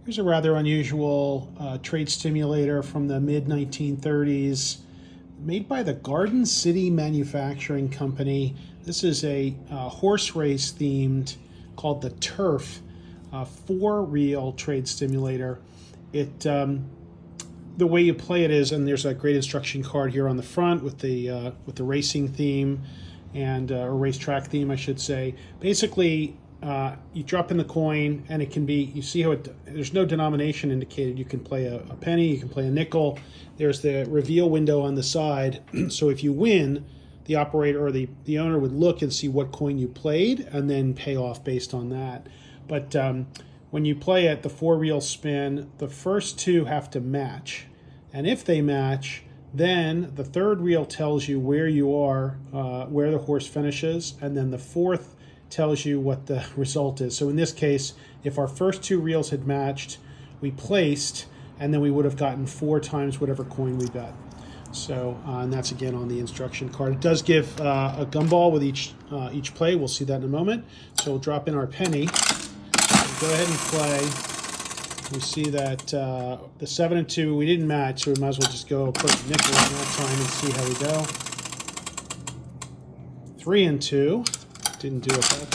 Here's a rather unusual trade stimulator from the mid-1930s, made by the Garden City Manufacturing Company. This is a horse race themed, called the Turf, 4-reel trade stimulator. The way you play it is, and there's a great instruction card here on the front with the racing theme and or racetrack theme, I should say. Basically, you drop in the coin, and it can be, you see how there's no denomination indicated. You can play a penny, you can play a nickel. There's the reveal window on the side. So if you win, the operator or the owner would look and see what coin you played and then pay off based on that. But when you play it, the 4-reel spin, the first 2 have to match. And if they match, then the 3rd reel tells you where you are, where the horse finishes, and then the 4th tells you what the result is. So in this case, if our first 2 reels had matched, we placed, and then we would have gotten 4 times whatever coin we bet. So, and that's again on the instruction card. It does give a gumball with each play. We'll see that in a moment. So we'll drop in our penny. Go ahead and play. We see that the 7 and 2, we didn't match, so we might as well just go put a nickel in that time and see how we go. 3 and 2, didn't do it that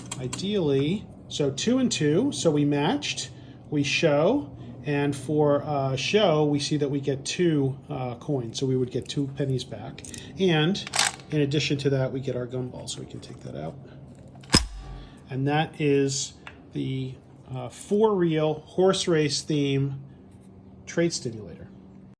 time. Ideally, so 2 and 2, so we matched, we show, and for show, we see that we get 2 coins, so we would get 2 pennies back. And in addition to that, we get our gumball, so we can take that out. And that is the 4-reel horse race theme trade stimulator.